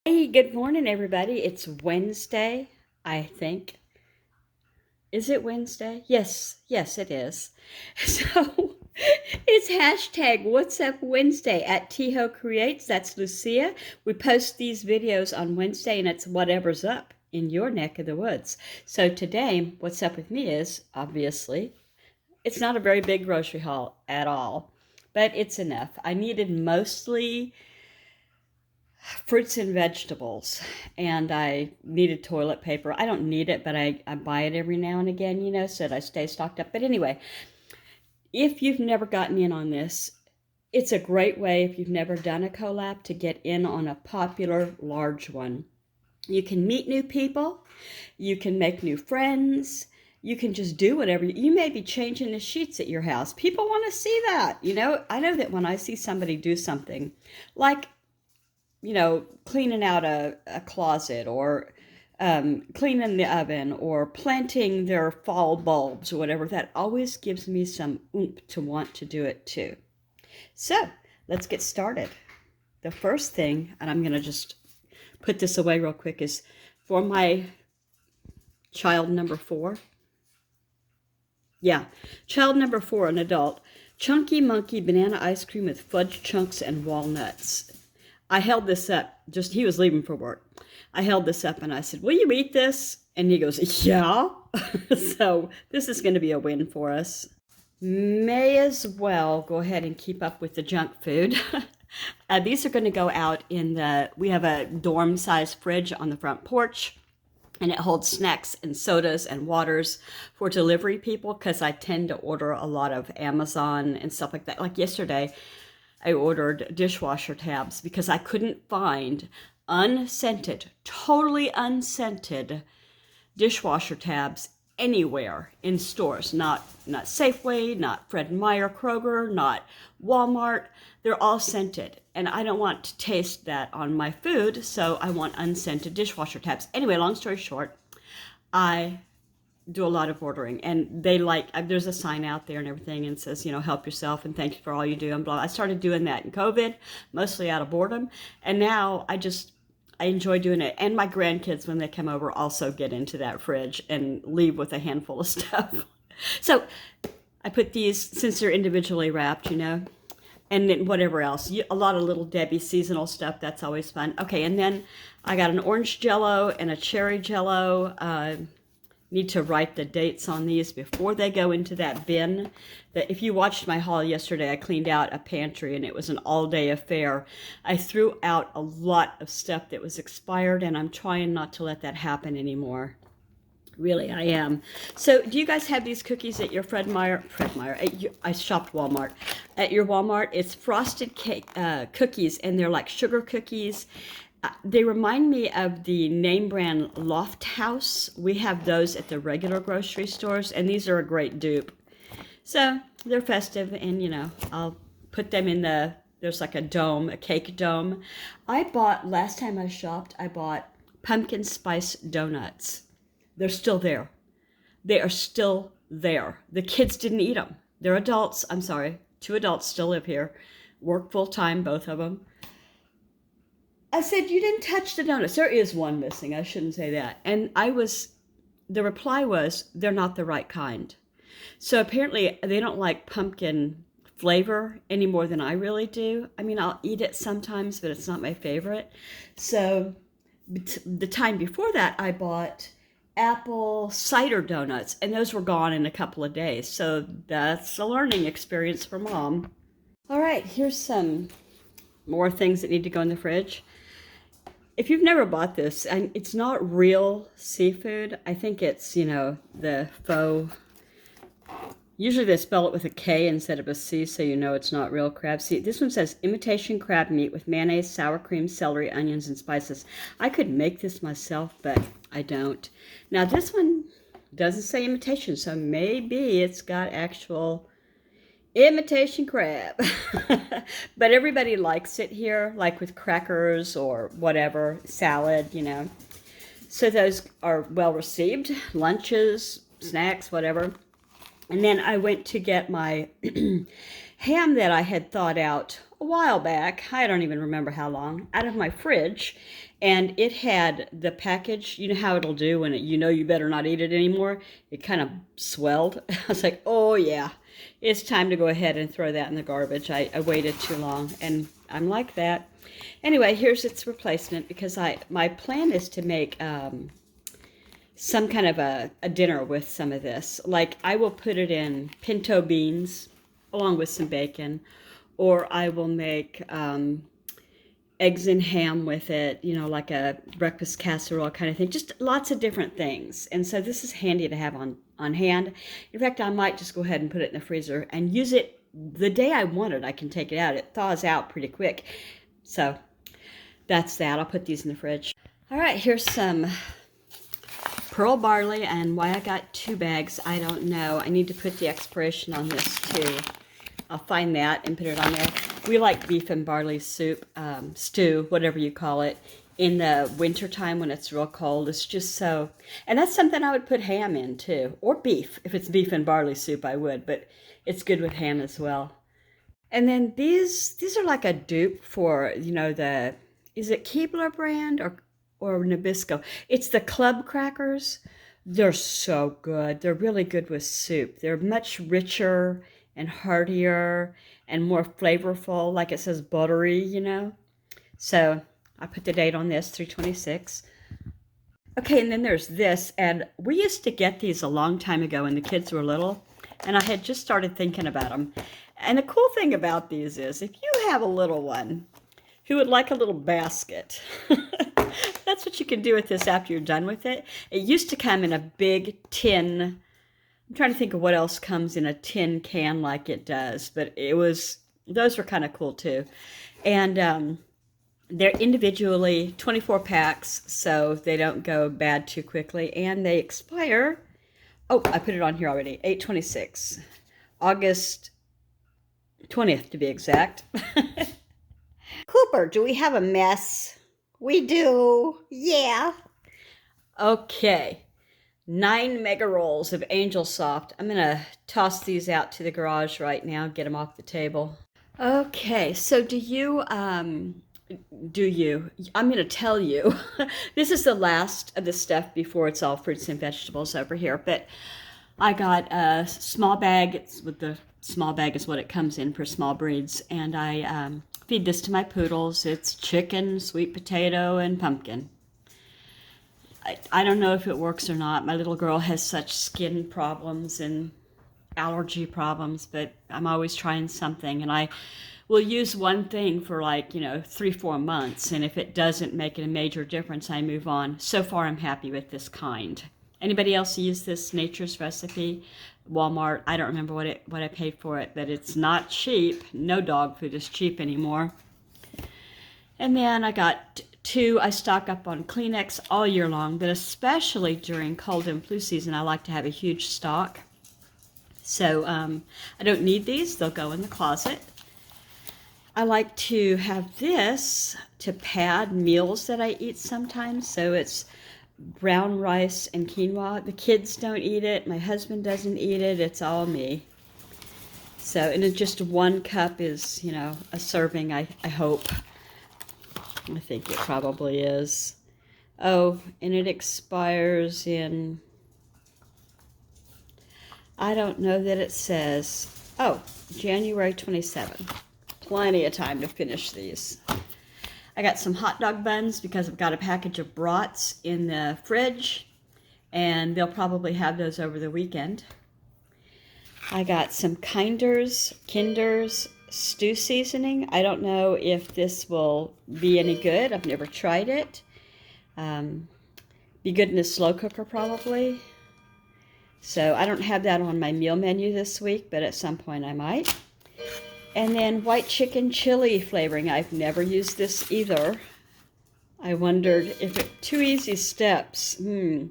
Hey, good morning, everybody. It's Wednesday, I think. Is it Wednesday? Yes, it is. So it's hashtag What's Up Wednesday at Tiho Creates. That's Lucia. We post these videos on Wednesday, and it's whatever's up in your neck of the woods. So today, what's up with me is obviously it's not a very big grocery haul at all, but it's enough. I needed mostly fruits and vegetables, and I needed toilet paper. I don't need it, but I buy it every now and again, so that I stay stocked up. But anyway, if you've never gotten in on this, it's a great way, if you've never done a collab, to get in on a popular large one. You can meet new people, you can make new friends, you can just do whatever. You may be changing the sheets at your house. People want to see that. I know that when I see somebody do something like cleaning out a closet, or cleaning the oven, or planting their fall bulbs or whatever, that always gives me some oomph to want to do it too. So let's get started. The first thing, and I'm going to just put this away real quick, is for my child number 4. Yeah, child number 4, an adult. Chunky Monkey banana ice cream with fudge chunks and walnuts. I held this up, he was leaving for work. I held this up and I said, "Will you eat this?" And he goes, "Yeah." So this is going to be a win for us. May as well go ahead and keep up with the junk food. These are going to go out we have a dorm-sized fridge on the front porch, and it holds snacks and sodas and waters for delivery people, because I tend to order a lot of Amazon and stuff like that. Like yesterday, I ordered dishwasher tabs because I couldn't find totally unscented dishwasher tabs anywhere in stores. Not Safeway, not Fred Meyer, Kroger, not Walmart. They're all scented, and I don't want to taste that on my food, so I want unscented dishwasher tabs. Anyway, long story short, I do a lot of ordering, and there's a sign out there and everything, and says, help yourself and thank you for all you do, and blah. I started doing that in COVID, mostly out of boredom, and now I enjoy doing it. And my grandkids, when they come over, also get into that fridge and leave with a handful of stuff. So I put these, since they're individually wrapped, and then whatever else, a lot of Little Debbie seasonal stuff. That's always fun. Okay, and then I got an orange Jello and a cherry Jello. Need to write the dates on these before they go into that bin. If you watched my haul yesterday, I cleaned out a pantry, and it was an all-day affair. I threw out a lot of stuff that was expired, and I'm trying not to let that happen anymore. Really, I am. So, do you guys have these cookies at your Fred Meyer? I shopped Walmart. At your Walmart, it's frosted cake cookies, and they're like sugar cookies. They remind me of the name brand Loft House. We have those at the regular grocery stores, and these are a great dupe. So they're festive, and I'll put them in there's like a dome, a cake dome. Last time I shopped, I bought pumpkin spice donuts. They're still there. They are still there. The kids didn't eat them. They're adults. I'm sorry. 2 adults still live here. Work full time, both of them. I said, "You didn't touch the donuts." There is one missing. I shouldn't say that. And the reply was, "They're not the right kind." So apparently they don't like pumpkin flavor any more than I really do. I mean, I'll eat it sometimes, but it's not my favorite. So the time before that, I bought apple cider donuts, and those were gone in a couple of days. So that's a learning experience for Mom. All right, here's some more things that need to go in the fridge. If you've never bought this, and it's not real seafood, I think it's, the faux. Usually they spell it with a K instead of a C, so it's not real crab. See, this one says imitation crab meat with mayonnaise, sour cream, celery, onions, and spices. I could make this myself, but I don't. Now, this one doesn't say imitation, so maybe it's got actual imitation crab. But everybody likes it here, like with crackers or whatever, salad, So those are well received. Lunches, snacks, whatever. And then I went to get my ham that I had thawed out a while back, I don't even remember how long, out of my fridge, and it had the package. You know how it'll do when you know you better not eat it anymore? It kind of swelled. I was like, oh yeah, it's time to go ahead and throw that in the garbage. I waited too long, and I'm like that. Anyway, here's its replacement, because my plan is to make some kind of a dinner with some of this. Like, I will put it in pinto beans along with some bacon, or I will make eggs and ham with it, you know, like a breakfast casserole kind of thing. Just lots of different things. And so this is handy to have on hand. In fact, I might just go ahead and put it in the freezer and use it the day I want it. I can take it out. It thaws out pretty quick. So that's that. I'll put these in the fridge. All right, here's some pearl barley, and why I got 2 bags, I don't know. I need to put the expiration on this too. I'll find that and put it on there. We like beef and barley soup, stew, whatever you call it, in the winter time when it's real cold. It's just so, and that's something I would put ham in too, or beef. If it's beef and barley soup, I would, but it's good with ham as well. And then these are like a dupe for, you know, is it Keebler brand or Nabisco? It's the club crackers. They're so good. They're really good with soup. They're much richer and heartier and more flavorful, like it says buttery, you know. So I put the date on this, 3/26. Okay, and then there's this, and we used to get these a long time ago when the kids were little, and I had just started thinking about them. And the cool thing about these is, if you have a little one who would like a little basket, that's what you can do with this after you're done with it. It used to come in a big tin. I'm trying to think of what else comes in a tin can like it does, but those were kind of cool too. And they're individually 24 packs, so they don't go bad too quickly, and they expire. Oh, I put it on here already, 8/26, August 20th to be exact. Cooper, do we have a mess? We do, yeah. Okay, 9 mega rolls of Angel Soft. I'm gonna toss these out to the garage right now, get them off the table. Okay, so I'm gonna tell you, this is the last of the stuff before it's all fruits and vegetables over here, but I got a small bag. The small bag is what it comes in for small breeds, and I feed this to my poodles. It's chicken, sweet potato, and pumpkin. I don't know if it works or not. My little girl has such skin problems and allergy problems, but I'm always trying something, and I will use one thing for 3-4 months, and if it doesn't make a major difference, I move on. So far, I'm happy with this kind. Anybody else use this Nature's Recipe? Walmart, I don't remember what I paid for it, but it's not cheap. No dog food is cheap anymore. And then I got 2. I stock up on Kleenex all year long, but especially during cold and flu season, I like to have a huge stock. So I don't need these. They'll go in the closet. I like to have this to pad meals that I eat sometimes. So it's brown rice and quinoa. The kids don't eat it. My husband doesn't eat it. It's all me. So, and it's just 1 cup is, a serving, I hope. I think it probably is. Oh, and it expires in, I don't know that it says, January 27. Plenty of time to finish these. I got some hot dog buns because I've got a package of brats in the fridge, and they'll probably have those over the weekend. I got some Kinder's stew seasoning. I don't know if this will be any good. I've never tried it. Be good in a slow cooker probably. So I don't have that on my meal menu this week, but at some point I might. And then white chicken chili flavoring. I've never used this either. I wondered if 2 easy steps. Yeah,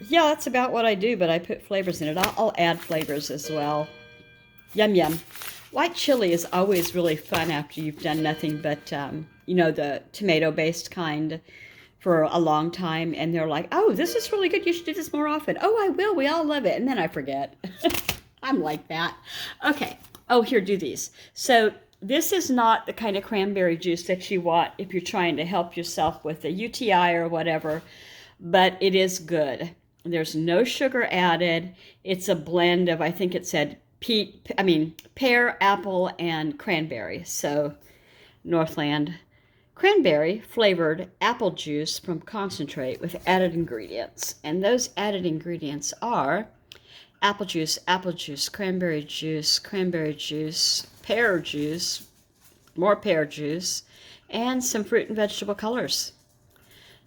that's about what I do, but I put flavors in it. I'll add flavors as well. Yum, yum. White chili is always really fun after you've done nothing but, the tomato-based kind for a long time. And they're like, oh, this is really good. You should do this more often. Oh, I will. We all love it. And then I forget. I'm like that. Okay, Oh, here, do these. So this is not the kind of cranberry juice that you want if you're trying to help yourself with a UTI or whatever, but it is good. There's no sugar added. It's a blend of, I think it said pear, apple, and cranberry. So Northland cranberry flavored apple juice from concentrate with added ingredients. And those added ingredients are apple juice, cranberry juice, pear juice, more pear juice, and some fruit and vegetable colors.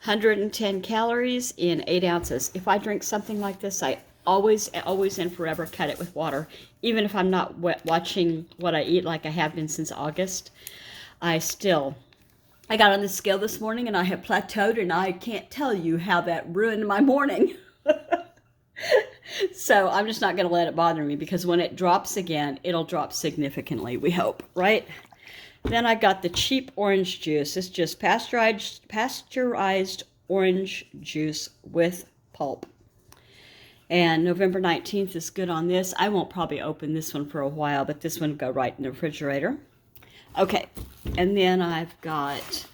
110 calories in 8 ounces. If I drink something like this, I always and forever cut it with water. Even if I'm not watching what I eat like I have been since August, I got on the scale this morning and I have plateaued, and I can't tell you how that ruined my morning. So I'm just not going to let it bother me, because when it drops again, it'll drop significantly, we hope, right? Then I got the cheap orange juice. It's just pasteurized orange juice with pulp. And November 19th is good on this. I won't probably open this one for a while, but this one will go right in the refrigerator. Okay, and then I've got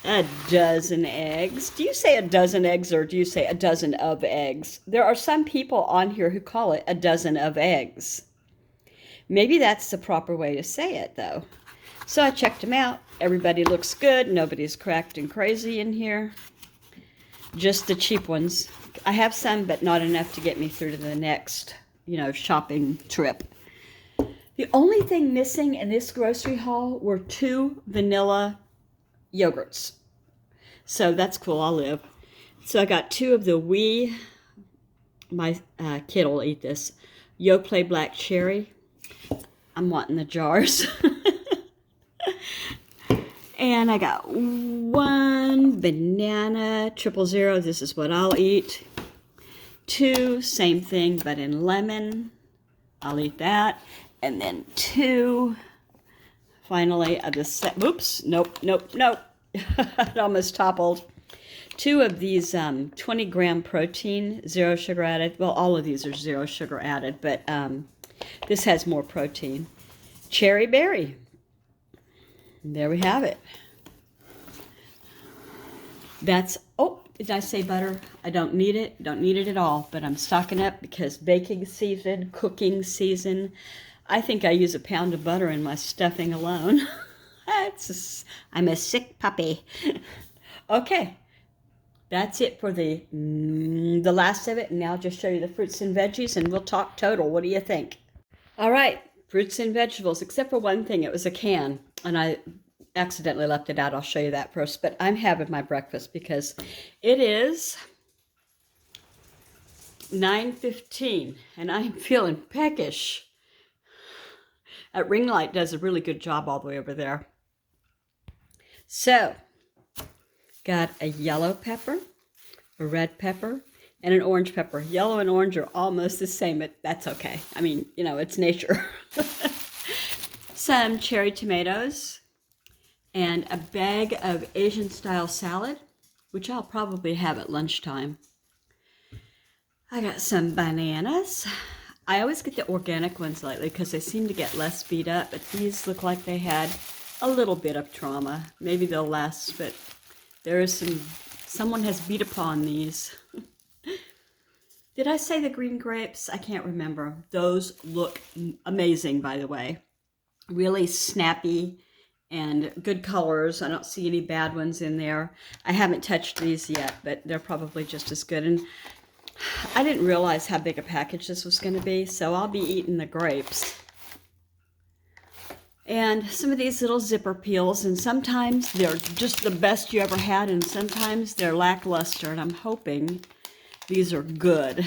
a dozen eggs. Do you say a dozen eggs, or do you say a dozen of eggs? There are some people on here who call it a dozen of eggs. Maybe that's the proper way to say it, though. So I checked them out. Everybody looks good. Nobody's cracked and crazy in here. Just the cheap ones. I have some, but not enough to get me through to the next, shopping trip. The only thing missing in this grocery haul were 2 vanilla yogurts. So that's cool. I'll live. So I got 2 of the my kid will eat this, Yoplait Black Cherry. I'm wanting the jars. And I got 1 banana 000. This is what I'll eat. 2, same thing, but in lemon. I'll eat that. And then 2, finally, of the set. Oops, nope. It almost toppled. 2 of these 20-gram protein, 0 sugar added. Well, all of these are 0 sugar added, but this has more protein. Cherry berry. There we have it. Did I say butter? I don't need it. Don't need it at all, but I'm stocking up because baking season, cooking season. I think I use a pound of butter in my stuffing alone. I'm a sick puppy. Okay, that's it for the last of it. And now I'll just show you the fruits and veggies, and we'll talk total. What do you think? All right, fruits and vegetables, except for one thing. It was a can, and I accidentally left it out. I'll show you that first. But I'm having my breakfast because it is 9:15, and I'm feeling peckish. That ring light does a really good job all the way over there. So, got a yellow pepper, a red pepper, and an orange pepper. Yellow and orange are almost the same, but that's okay. I mean, it's nature. Some cherry tomatoes, and a bag of Asian-style salad, which I'll probably have at lunchtime. I got some bananas. I always get the organic ones lately because they seem to get less beat up, but these look like they had a little bit of trauma. Maybe they'll last, but there is someone has beat upon these. Did I say the green grapes? I can't remember. Those look amazing, by the way. Really snappy and good colors. I don't see any bad ones in there. I haven't touched these yet, but they're probably just as good. And I didn't realize how big a package this was going to be, so I'll be eating the grapes. And some of these little zipper peels, and sometimes they're just the best you ever had, and sometimes they're lackluster, and I'm hoping these are good.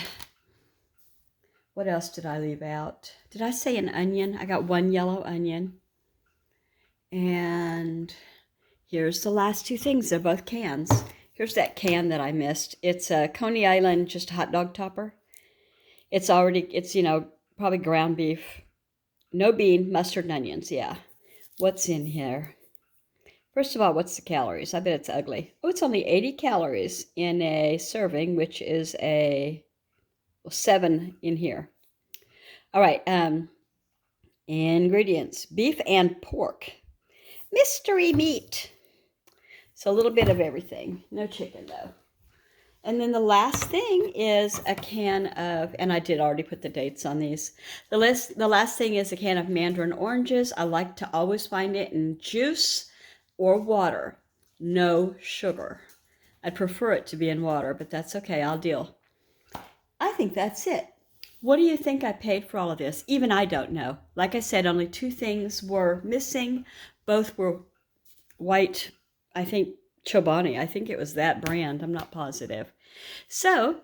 What else did I leave out? Did I say an onion? I got 1 yellow onion. And here's the last 2 things. They're both cans. Here's that can that I missed. It's a Coney Island, just a hot dog topper. It's probably ground beef. No bean, mustard, and onions, yeah. What's in here? First of all, what's the calories? I bet it's ugly. Oh, it's only 80 calories in a serving, which is 7 in here. All right, Ingredients: beef and pork. Mystery meat. So a little bit of everything. No chicken though. And then the last thing is a can of, and I did already put the dates on these. The last thing is a can of mandarin oranges. I like to always find it in juice or water. No sugar. I'd prefer it to be in water, but that's okay. I'll deal. I think that's it. What do you think I paid for all of this? Even I don't know. Like I said, only two things were missing. Both were white, I think Chobani. I think it was that brand. I'm not positive. So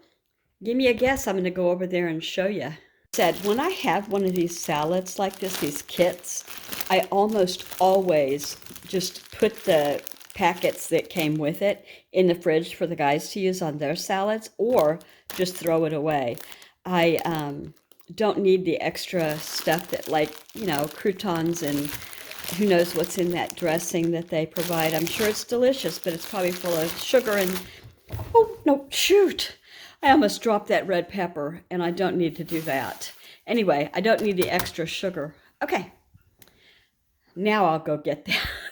give me a guess. I'm going to go over there and show you. Said when I have one of these salads like this, these kits, I almost always just put the packets that came with it in the fridge for the guys to use on their salads, or just throw it away. I don't need the extra stuff that, like, you know, croutons and who knows what's in that dressing that they provide. I'm sure it's delicious, but it's probably full of sugar and, oh, no, shoot. I almost dropped that red pepper, and I don't need to do that. Anyway, I don't need the extra sugar. Okay, now I'll go get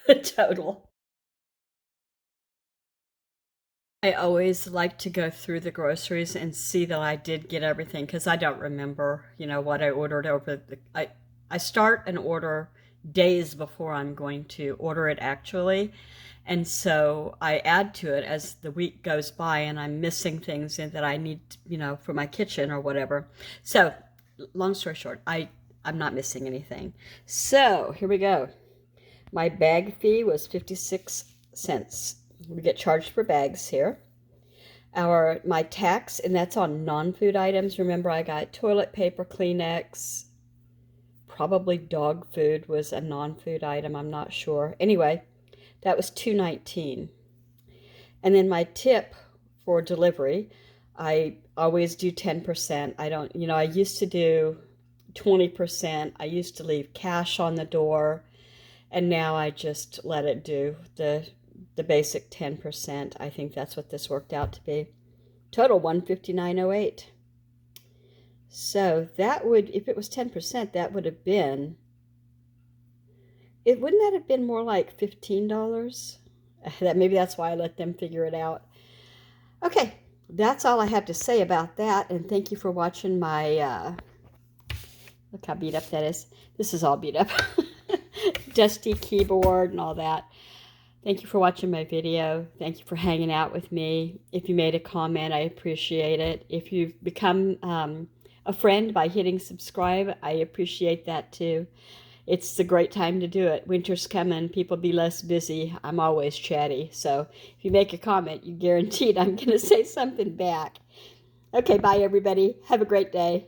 the total. I always like to go through the groceries and see that I did get everything, because I don't remember, you know, what I ordered over the, I start an order days before I'm going to order it actually. And so I add to it as the week goes by, and I'm missing things that I need, you know, for my kitchen or whatever. So long story short, I'm not missing anything. So here we go. My bag fee was 56 cents. We get charged for bags here. My tax, and that's on non-food items. Remember, I got toilet paper, Kleenex, probably dog food was a non-food item. I'm not sure. Anyway, that was $2.19. And then my tip for delivery, I always do 10%. I don't, you know, I used to do 20%. I used to leave cash on the door, and now I just let it do the basic 10%. I think that's what this worked out to be. Total $159.08. So that would, if it was 10%, that would have been, wouldn't that have been more like $15? Maybe that's why I let them figure it out. Okay, that's all I have to say about that, and thank you for watching my, look how beat up that is. This is all beat up. Dusty keyboard and all that. Thank you for watching my video. Thank you for hanging out with me. If you made a comment, I appreciate it. If you've become a friend by hitting subscribe, I appreciate that too. It's a great time to do it. Winter's coming. People be less busy. I'm always chatty. So if you make a comment, you're guaranteed I'm going to say something back. Okay, bye everybody. Have a great day.